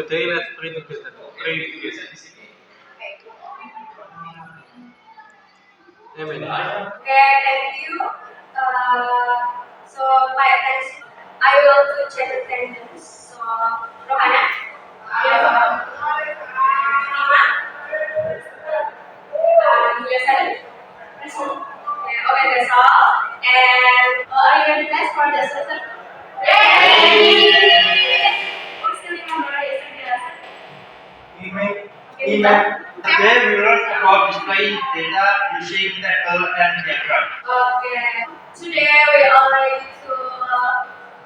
Okay, let's try together. Try together. Amen. Okay, thank you. So pay attention. I will to check attendance. So Rohana, Rima, Julia Sari, present. Okay, that's all. And are you ready guys for the session? Yay! Who's still remember yesterday's lesson? Email. Today we learn about displaying data using table and diagram. Okay. Today we are going to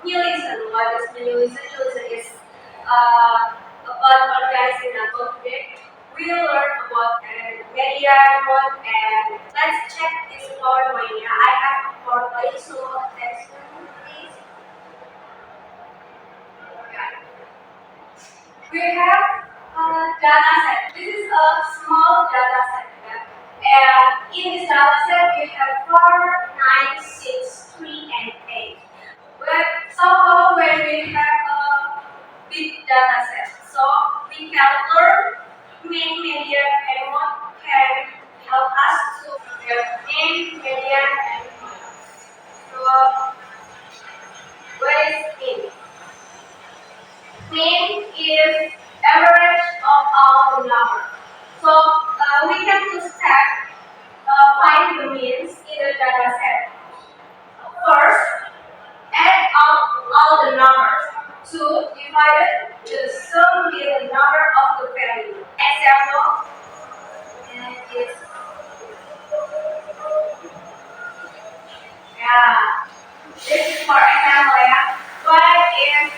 new lesson. What is the new lesson? New lesson is about organizing a topic. We will learn about media mode and let's check this PowerPoint. I have a PowerPoint, so attention please. Okay. We have a data set. This is a small data set. And in this data set, we have 4, 9, 6, 3, and 8. But somehow when we have a big data set, so we can learn main, median, and what can help us to have main, median, and mode. So what is mean? Mean is average of all the numbers. So we can two steps find the means in the data set. First, add up all the numbers. 2 divided the sum with the number of the value. Example is this is for example What if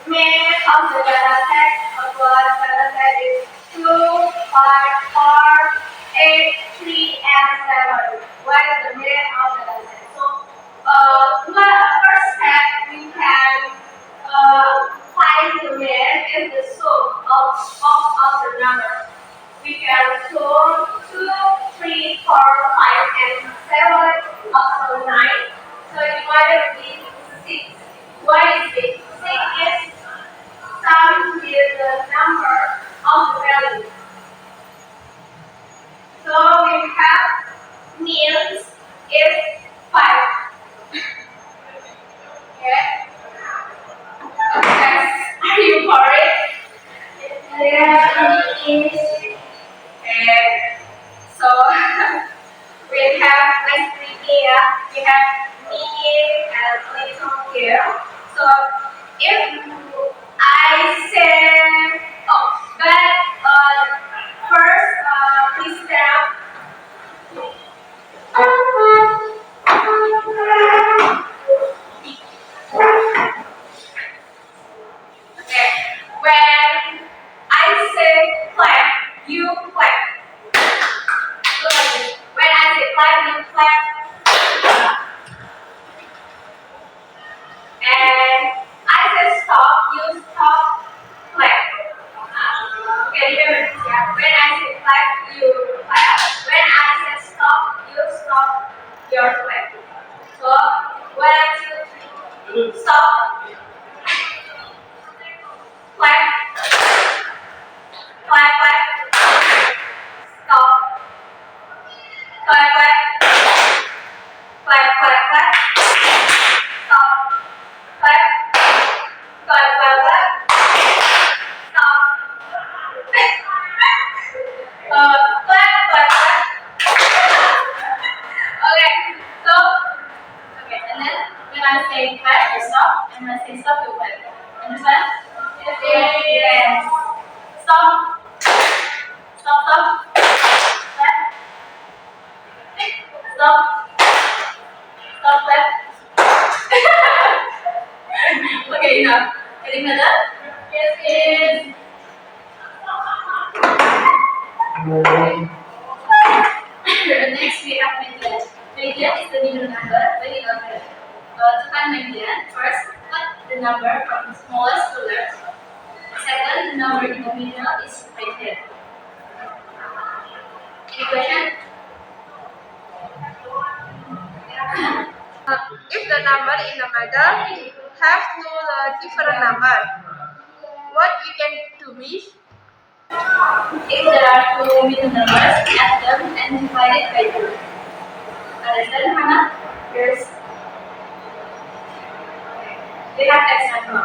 mean of the data set of what data set is 2, 5, 4, 8, 3, and 7. What is the mean of the data set? So, first step we can find the mean is the sum of the numbers. We can sum 2, 3, 4, 5, and 7 up to 9. So divided with 6. What is 6? 6 is sum with the number of the value. So we have means is 5. Okay. Guys, are you worried? There is so we have nice here. We have mean and little here. So if I say first please stand. Okay. When I say clap, you clap. Look at this. When I say clap, you clap. And I say stop, you stop, clap. Okay, remember this, yeah? When I say clap, you clap. When I say stop, you stop your clap. So, 1, 2, 3, stop. Clap. Clap, clap. Stop. Clap, clap. Clap, clap, clap. Stop. Clap. Clap, clap, clap. Stop. Clap, clap, clap. Okay, so, and then when I say clap, you stop, and when I say stop, you clap. Understand? Yes. Stop. Stop, stop. Clap. Stop. Stop, clap. Okay, enough. Getting better? Yes, yes. Next we have median. Median is the middle number when you number. To find median, first put the number from smallest to largest. Second, the number in the middle is weighted. Any question? If the number in the middle have two different number, what we can do with? If there are two middle numbers, add them and divide it by 2. Understand, Hannah? Yes. We have example.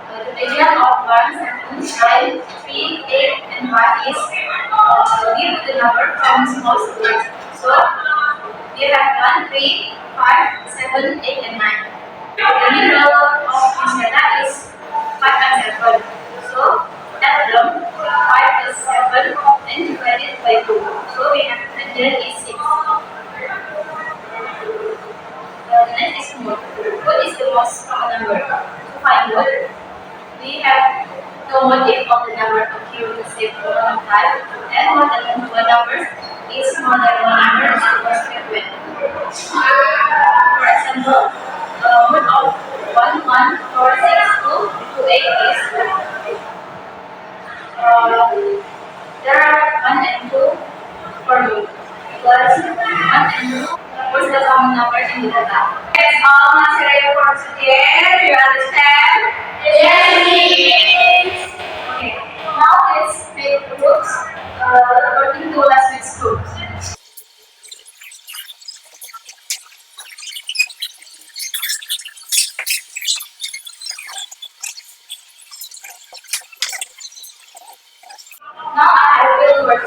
The median of 1, 7, 9, 3, 8, and 5 is give the number from smallest to largest. So we have 1, 3, 5, 7, 8, and 9. The middle of this data is 5 and 7. So add them 5 plus 7 and divide it by 2. So we have 100 is 6. The next is mode. What is the most common number? To find mode, we have the motive of the number occurring the same common type, and more than one numbers is more than one number equals frequent. For example, mode of 1, 1, 4, 6, 2, 2, 8 is there are 1 and 2 for mode, plus 1 and 2 was the common number in the data. That's all material for today. Do you understand? Yes, please. Okay. Now let's make groups according to last week's groups. Now I will work.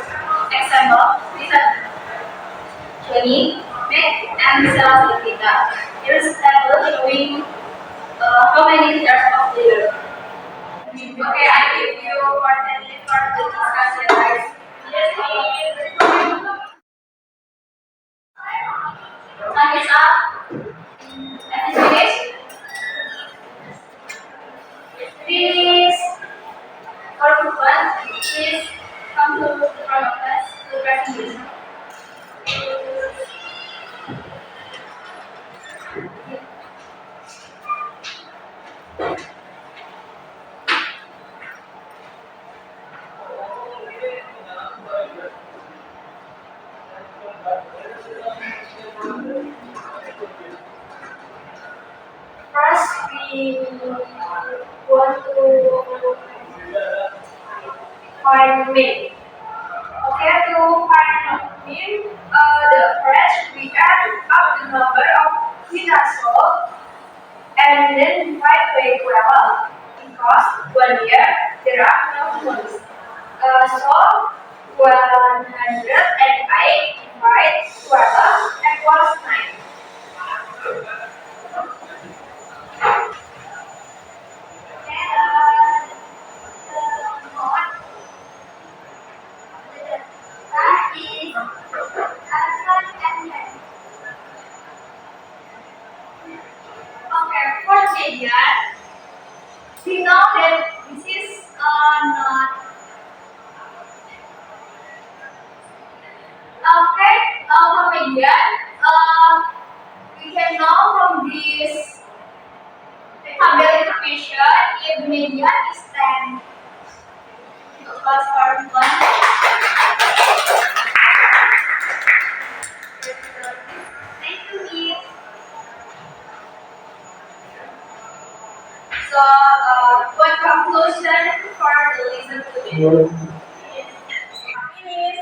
Example, listen. 20, make and sell the data. Here's a table showing how many liters of litter. Okay, I give you 10 liters for the discussion, guys. Yes, please. Time is up. And finish. Please, for movement, please come to the front of us to presentation. First, we want to find mean. Okay, to find mean, the first we add up the number of dinosaurs and then divide by 12 because 1 year there are 12 months. So 108 divide 12 equals 9. That is okay, for median, we know that this is not okay. For median, we can know from this table information if median is 10. Because for 1, thank you, Miss. So, what conclusion for the lesson today? Finish.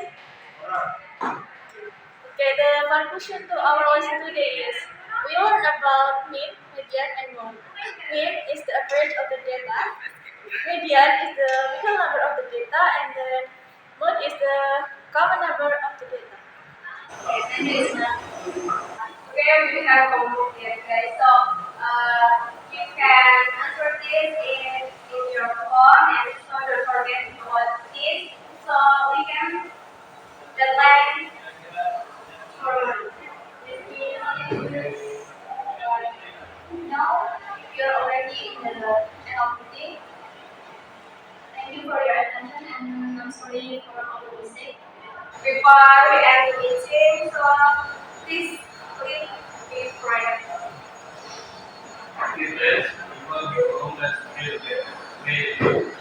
Okay, the conclusion to our lesson today is we learned about mean, median, and mode. Mean is the average of the data. Median is the middle number of the data, and then mode is the common number of the data. Okay, thank you, Isna. Okay, we have homework here, guys. So, you can answer this in your phone, and so don't forget to watch this. So we can deadline for this. Now you're already in the end of the day. Thank you for your attention, and I'm sorry for all the mistakes. Before we end the meeting, so please click the right. This is because you don't have to